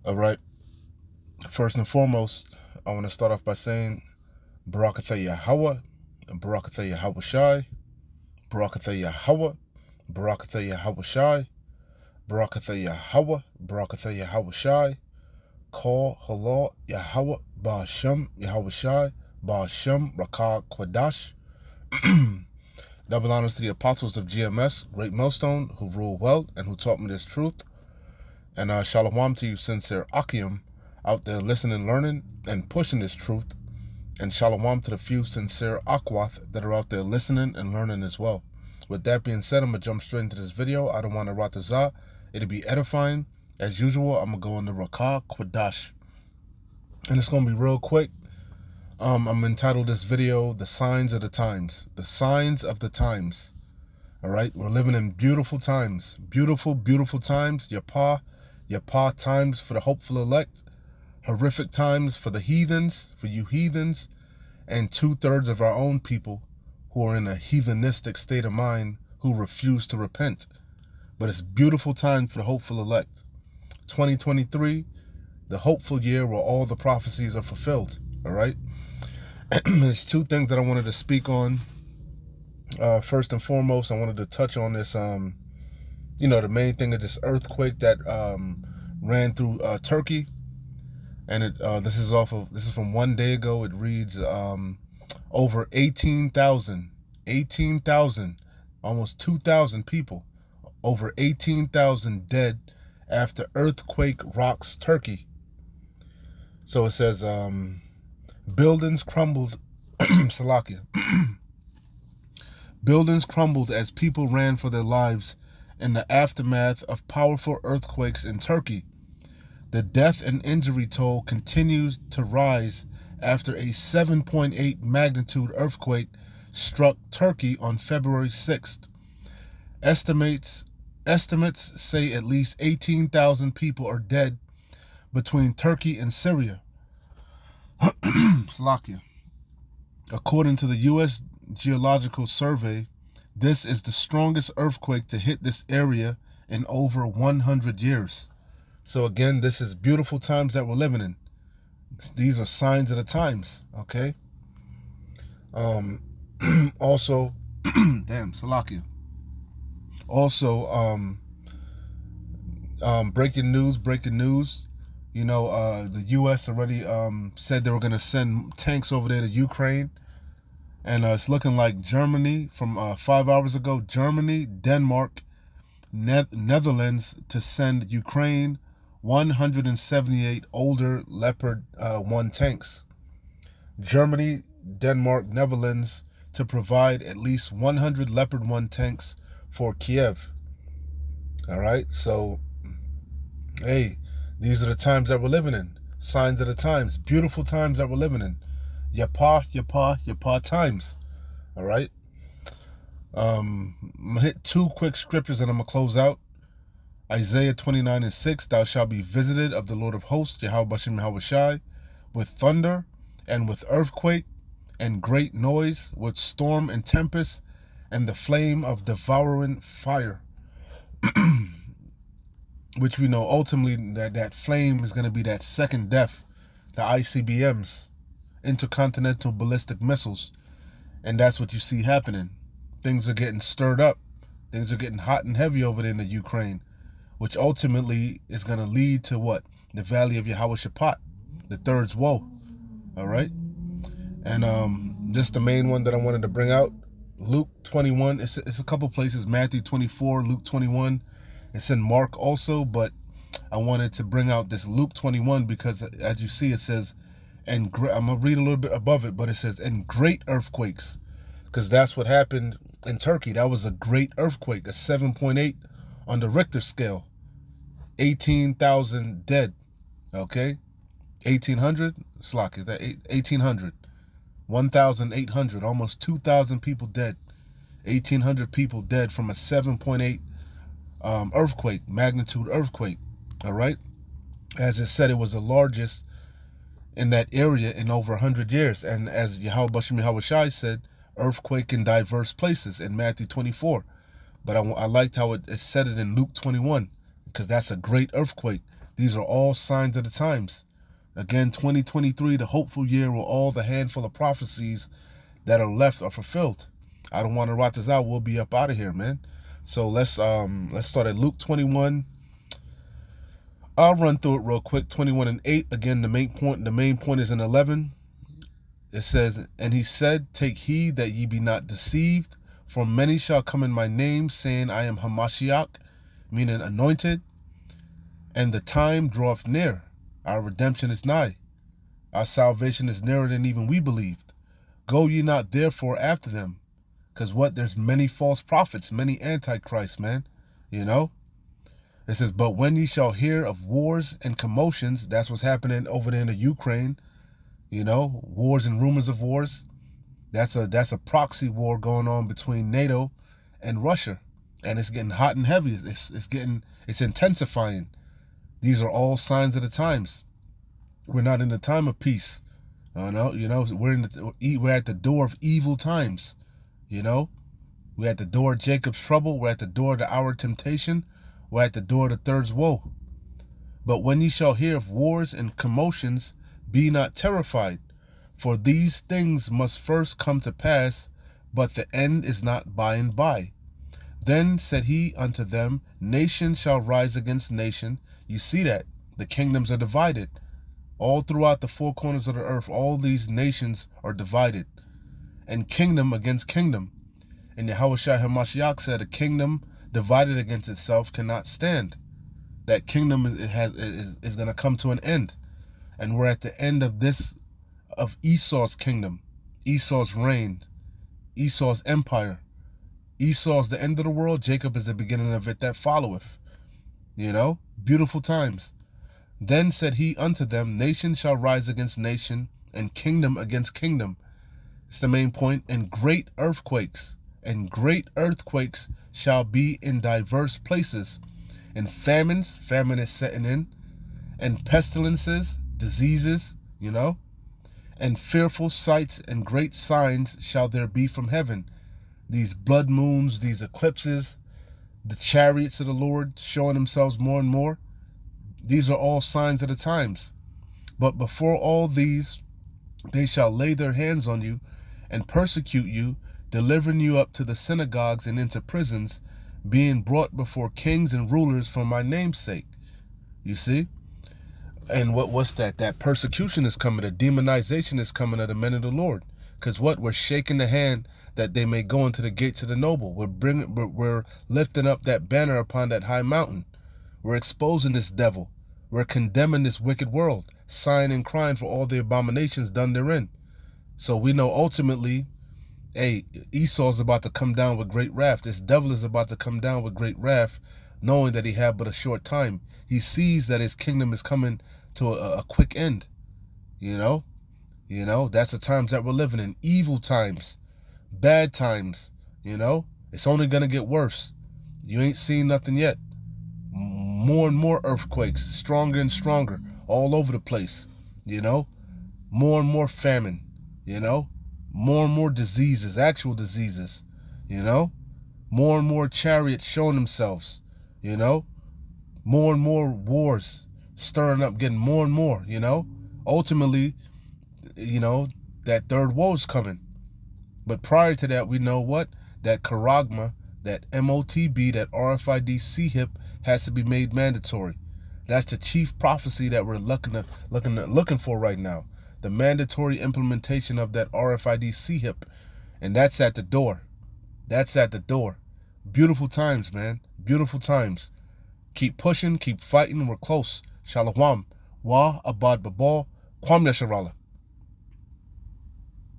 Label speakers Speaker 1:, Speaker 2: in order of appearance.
Speaker 1: All right. First and foremost, I want to start off by saying Barakatha Yahweh, Barakatha Yahweh Shai, Barakatha Yahweh, Barakatha Yahweh Shai, Barakatha Yahweh, Barakatha Yahweh Shai, Call Halal Yahweh, Ba'ashem Yahweh Shai, Ba'ashem Rakah Kwadash. Double honors to the apostles of GMS, Great Millstone, who rule well and who taught me this truth. And shalom to you, sincere Akim, out there listening, learning, and pushing this truth. And shalom to the few sincere Akwath that are out there listening and learning as well. With that being said, I'm going to jump straight into this video. I don't want to ratazah. It'll be edifying. As usual, I'm going to go into Rakah Kwadash. And it's going to be real quick. I'm entitled this video, The Signs of the Times. The Signs of the Times. All right? We're living in beautiful times. Beautiful, beautiful times. Yapah times for the hopeful elect. Horrific times for the heathens, for you heathens, and 2/3 of our own people who are in a heathenistic state of mind who refuse to repent. But it's beautiful time for the hopeful elect. 2023, the hopeful year where all the prophecies are fulfilled. All right? There's two things that I wanted to speak on. First and foremost, I wanted to touch on this, the main thing is this earthquake that ran through Turkey. And this is from 1 day ago. It reads over 18,000, almost 2,000 people, over 18,000 dead after earthquake rocks Turkey. So it says buildings crumbled, Salakia. Buildings crumbled as people ran for their lives in the aftermath of powerful earthquakes in Turkey. The death and injury toll continues to rise after a 7.8 magnitude earthquake struck Turkey on February 6th. Estimates say at least 18,000 people are dead between Turkey and Syria. Slovakia. According to the U.S. Geological Survey, this is the strongest earthquake to hit this area in over 100 years. So again, this is beautiful times that we're living in. These are signs of the times, okay? Also, Salakia. Also, breaking news. You know, the U.S. already said they were going to send tanks over there to Ukraine. And it's looking like Germany, from 5 hours ago, Germany, Denmark, Netherlands to send Ukraine 178 older Leopard 1 tanks. Germany, Denmark, Netherlands to provide at least 100 Leopard 1 tanks for Kiev. All right, so, hey, these are the times that we're living in. Signs of the times. Beautiful times that we're living in. Yapah times. All right. I'm going to hit two quick scriptures and I'm going to close out. Isaiah 29:6, thou shalt be visited of the Lord of hosts, Yahweh Bashem Yahweh Shai, with thunder and with earthquake and great noise, with storm and tempest and the flame of devouring fire. Which we know ultimately that flame is going to be that second death, the ICBMs, intercontinental ballistic missiles. And that's what you see happening. Things are getting stirred up. Things are getting hot and heavy over there in the Ukraine, which ultimately is going to lead to what? The Valley of Yahweh Shaphat, the third's woe. All right? And just the main one that I wanted to bring out, Luke 21. It's a couple places, Matthew 24, Luke 21. It's in Mark also, but I wanted to bring out this Luke 21 because, as you see, it says, I'm going to read a little bit above it, but it says, and great earthquakes, because that's what happened in Turkey. That was a great earthquake, a 7.8 on the Richter scale. 18,000 dead, okay? 1,800? Slack, is that 1,800? 1,800, almost 2,000 people dead. 1,800 people dead from a 7.8 earthquake, magnitude earthquake, all right? As it said, it was the largest in that area in over 100 years. And as Yahweh Bashem Yahweh Shai said, earthquake in diverse places in Matthew 24. But I liked how it said it in Luke 21. because that's a great earthquake. These are all signs of the times. Again, 2023, the hopeful year where all the handful of prophecies that are left are fulfilled. I don't want to rot this out. We'll be up out of here, man. So let's start at Luke 21. I'll run through it real quick. 21 and 8. Again, the main point is in 11. It says, "And he said, Take heed that ye be not deceived, for many shall come in my name, saying, I am Hamashiach," meaning anointed, "and the time draweth near. Our redemption is nigh. Our salvation is nearer than even we believed. Go ye not therefore after them." Because what? There's many false prophets, many antichrists, man. You know? It says, "But when ye shall hear of wars and commotions," that's what's happening over there in the Ukraine. You know, wars and rumors of wars. That's a proxy war going on between NATO and Russia. And it's getting hot and heavy. It's intensifying. These are all signs of the times. We're not in the time of peace. We're at the door of evil times. You know, we're at the door of Jacob's trouble. We're at the door of the hour of temptation. We're at the door of the third's woe. "But when ye shall hear of wars and commotions, be not terrified, for these things must first come to pass, but the end is not by and by. Then said he unto them, Nation shall rise against nation." You see that. The kingdoms are divided. All throughout the four corners of the earth, all these nations are divided. "And kingdom against kingdom." And Yahushua HaMashiach said, "A kingdom divided against itself cannot stand." That kingdom is going to come to an end. And we're at the end of Esau's kingdom, Esau's reign, Esau's empire. Esau is the end of the world. Jacob is the beginning of it that followeth. You know, beautiful times. "Then said he unto them, Nation shall rise against nation, and kingdom against kingdom." It's the main point. "And great earthquakes shall be in diverse places, and famine is setting in, and pestilences, diseases, you know, and fearful sights and great signs shall there be from heaven." These blood moons, these eclipses, the chariots of the Lord showing themselves more and more. These are all signs of the times. "But before all these, they shall lay their hands on you and persecute you, delivering you up to the synagogues and into prisons, being brought before kings and rulers for my name's sake." You see? And what's that? That persecution is coming. The demonization is coming of the men of the Lord. Because what? We're shaking the hand that they may go into the gates of the noble. We're lifting up that banner upon that high mountain. We're exposing this devil. We're condemning this wicked world, sighing and crying for all the abominations done therein. So we know ultimately, hey, Esau's about to come down with great wrath. This devil is about to come down with great wrath, knowing that he had but a short time. He sees that his kingdom is coming to a quick end. You know, that's the times that we're living in. Evil times, bad times, you know. It's only going to get worse. You ain't seen nothing yet. More and more earthquakes, stronger and stronger, all over the place, you know. More and more famine, you know. More and more diseases, actual diseases, you know. More and more chariots showing themselves, you know. More and more wars stirring up, getting more and more, you know. Ultimately, you know, that third woe's coming. But prior to that, we know what? That charagma, that MOTB, that RFID CHIP has to be made mandatory. That's the chief prophecy that we're looking for right now. The mandatory implementation of that RFID CHIP. And that's at the door. That's at the door. Beautiful times, man. Beautiful times. Keep pushing, keep fighting. We're close. Shalom. Wa abad babal. Kwam Yasharallah.